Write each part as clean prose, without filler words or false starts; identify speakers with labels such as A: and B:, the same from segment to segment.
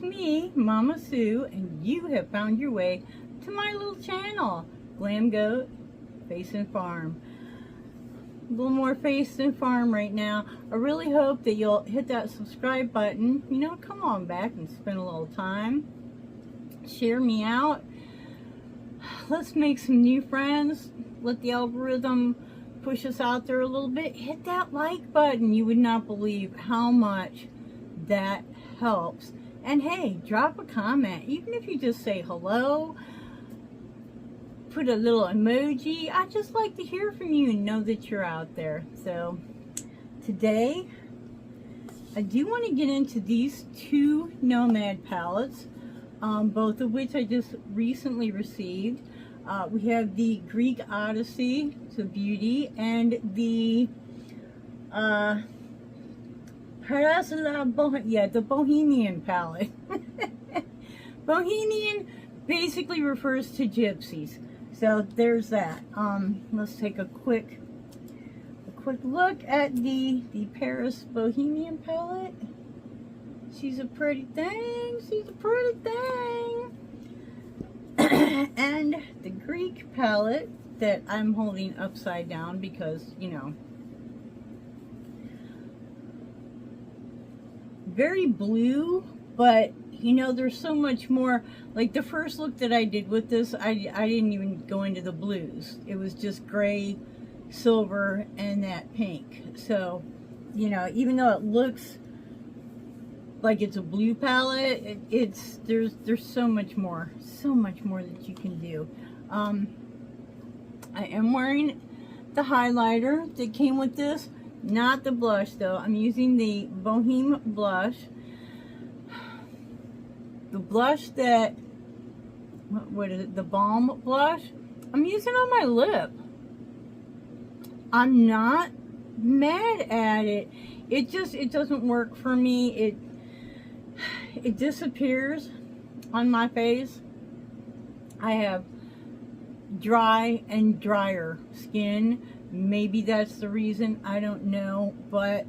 A: me, Mama Sue, and you have found your way to my little channel, Glam Goat Face and Farm. A little more face and farm right now. I really hope that you'll hit that subscribe button. You know, come on back and spend a little time. Share me out. Let's make some new friends. Let the algorithm push us out there a little bit. Hit that like button. You would not believe how much that helps. And hey, drop a comment. Even if you just say hello, put a little emoji. I just like to hear from you and know that you're out there. So today, I do want to get into these two Nomad palettes, both of which I just recently received. We have the Greek Odyssey, it's a beauty, and the the Bohemian palette. Bohemian basically refers to gypsies. So there's that. Let's take a quick look at the Paris Bohemian palette. She's a pretty thing. She's a pretty thing. And the Greek palette that I'm holding upside down because, you know, very blue, but you know, there's so much more. Like the first look that I did with this, I didn't even go into the blues. It was just gray, silver, and that pink. So, you know, even though it looks like it's a blue palette, there's so much more that you can do. I am wearing the highlighter that came with this, not the blush though. I'm using the Boheme blush. The blush that, what is it, the balm blush, I'm using on my lip. I'm not mad at it. It doesn't work for me. It disappears on my face. I have dry and drier skin. Maybe that's the reason, I don't know, but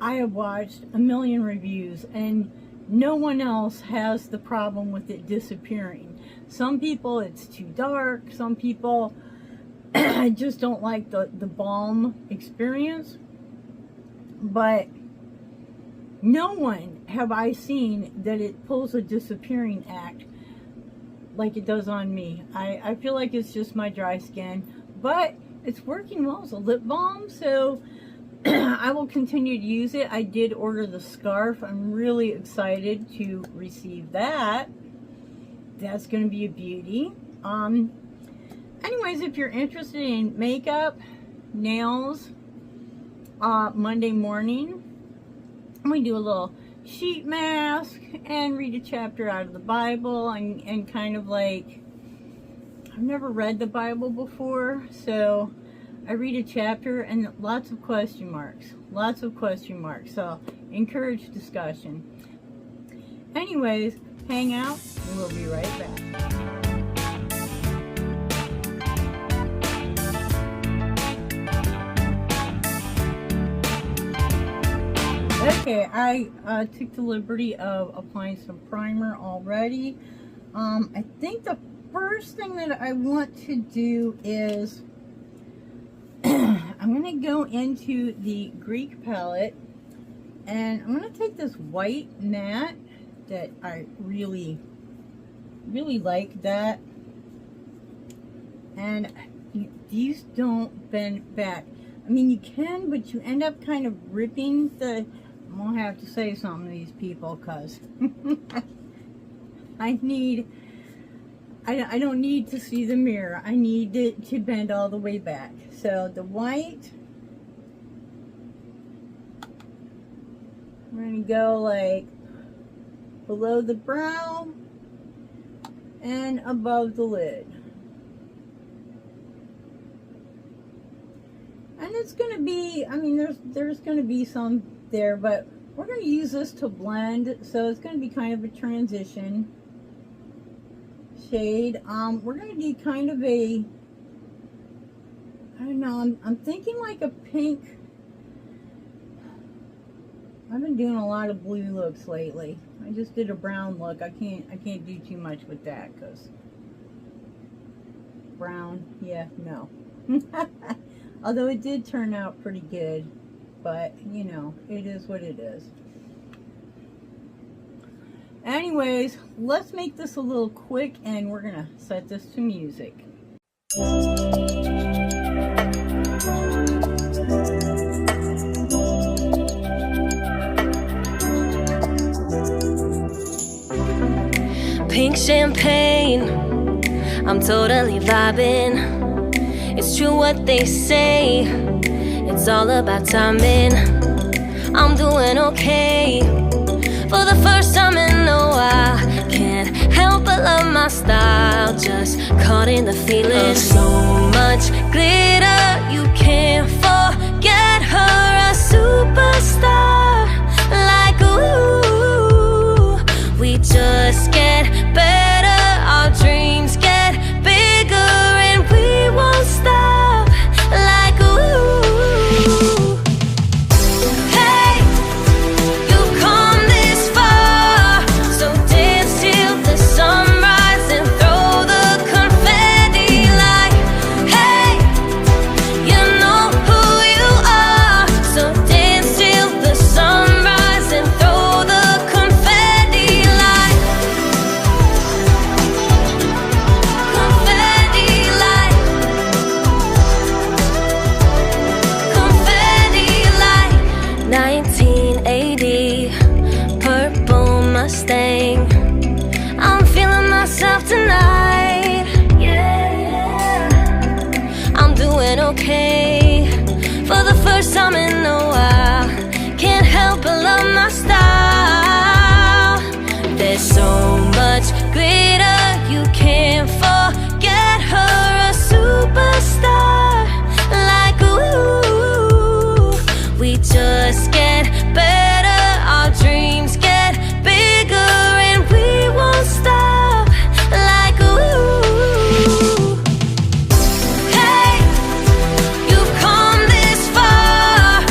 A: I have watched a million reviews and no one else has the problem with it disappearing. Some people, it's too dark. Some people just don't like the balm experience. But no one have I seen that it pulls a disappearing act like it does on me. I feel like it's just my dry skin. But it's working well as a lip balm, so I will continue to use it. I did order the scarf. I'm really excited to receive that. That's going to be a beauty. Anyways, if you're interested in makeup, nails, Monday morning, we do a little sheet mask and read a chapter out of the Bible and kind of like, I've never read the Bible before, so I read a chapter and lots of question marks. Lots of question marks. So encourage discussion. Anyways, hang out and we'll be right back. Okay, I took the liberty of applying some primer already. I think the first thing that I want to do is I'm going to go into the Greek palette and I'm going to take this white matte that I really like that, and these don't bend back. I mean, you can, but you end up kind of ripping the, I'm going to have to say something to these people because I don't need to see the mirror. I need it to bend all the way back. So the white, we're going to go like below the brow and above the lid. And it's going to be, I mean, there's going to be some there, but we're going to use this to blend. So it's going to be kind of a transition shade. We're going to do kind of a, I don't know, I'm thinking like a pink, I I've been doing a lot of blue looks lately. I just did a brown look. I can't do too much with that because brown, yeah, no. Although it did turn out pretty good, but you know, it is what it is. Anyways, let's make this a little quick and we're gonna set this to music.
B: Pink champagne, I'm totally vibing. It's true what they say, it's all about timing. I'm doing okay, for the first time in a while. Can't help but love my style, just caught in the feeling. So much glitter, you can't forget her. A superstar, like ooh. We just get better, our dreams get bigger, and we won't stop, like ooh. Hey, you've come this far, so dance till the sunrise and throw the confetti like, hey, you know who you are, so dance till the sunrise and throw the confetti like, confetti like, confetti like. 1980, purple Mustang. I'm feeling myself tonight. Yeah. I'm doing okay, for the first time in a while. Can't help but love my style. There's so much glitter, you can't forget her. A superstar, like ooh. We just get better, our dreams get bigger, and we won't stop, like ooh. Hey, you've come this far,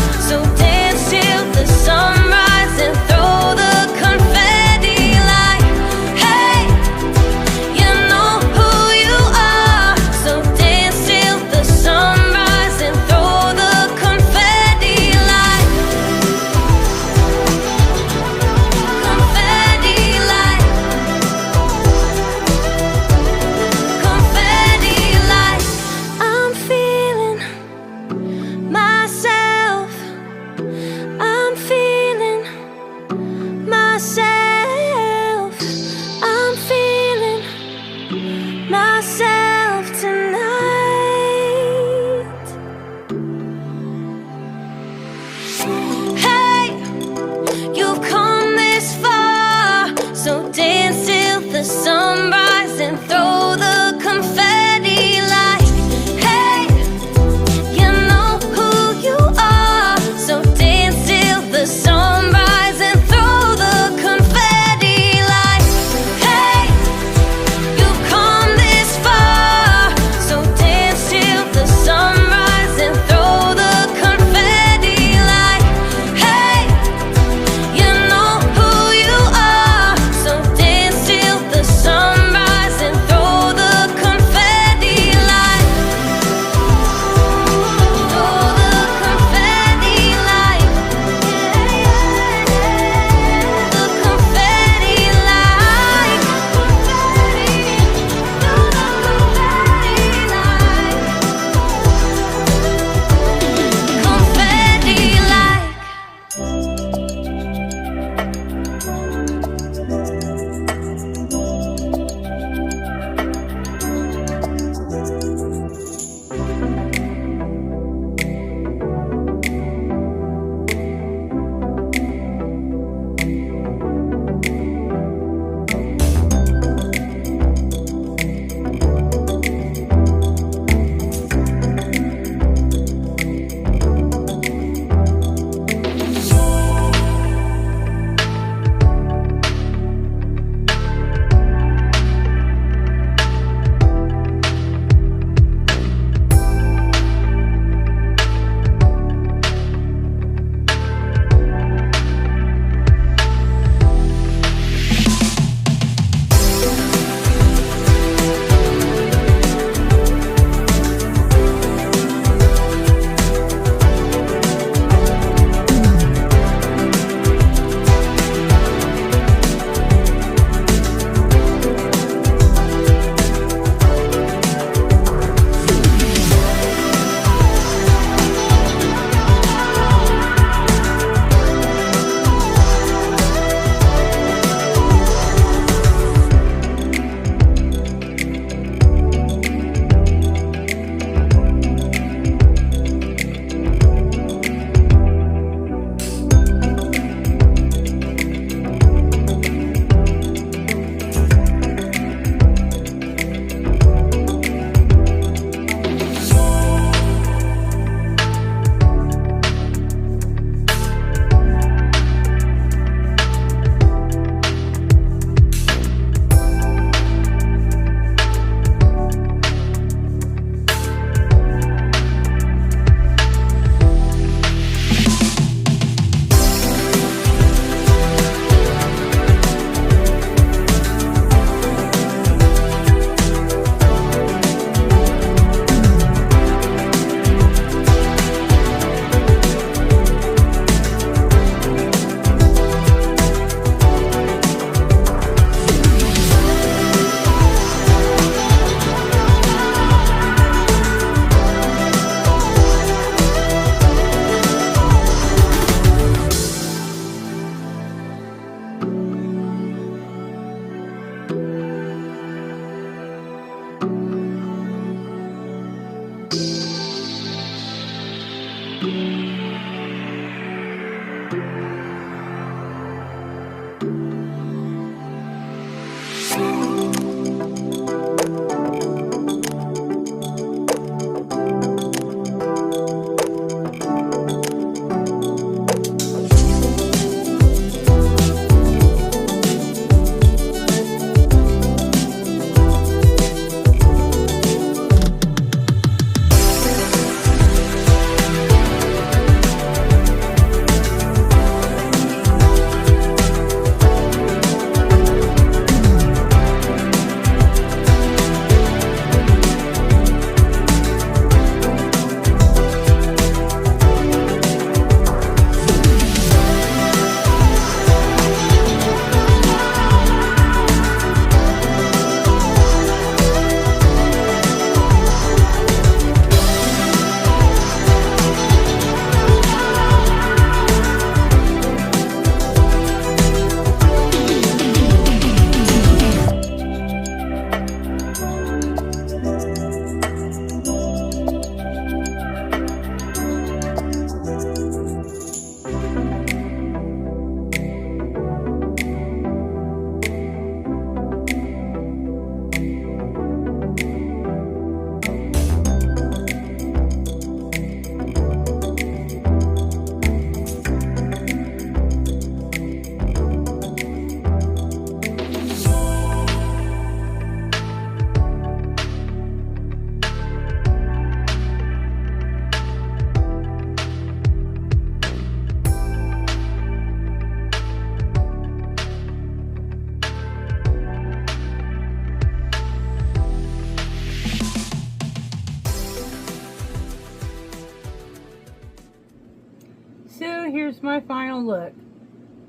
A: here's my final look.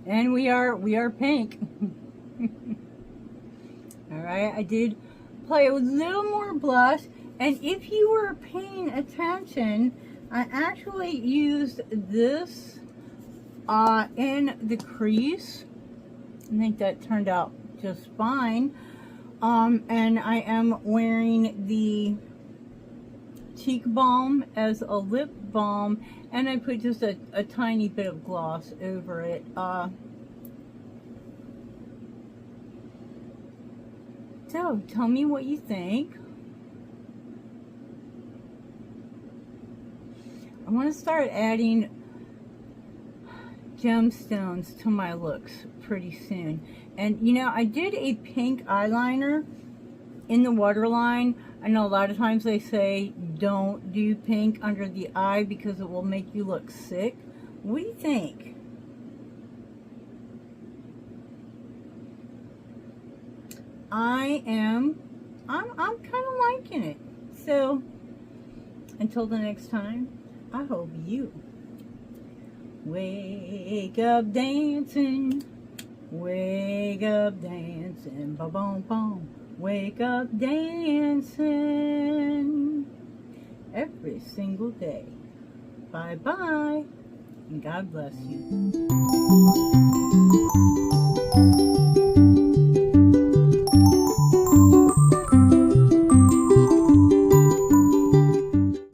A: And we are pink. Alright, I did play a little more blush. And if you were paying attention, I actually used this in the crease. I think that turned out just fine. And I am wearing the cheek balm as a lip balm, and I put just a tiny bit of gloss over it. So tell me what you think. I want to start adding gemstones to my looks pretty soon. And you know, I did a pink eyeliner in the waterline. I know a lot of times they say don't do pink under the eye because it will make you look sick. What do you think? I'm kind of liking it. So until the next time, I hope you wake up dancing, ba boom boom. Wake up dancing every single day. Bye bye, and God bless you.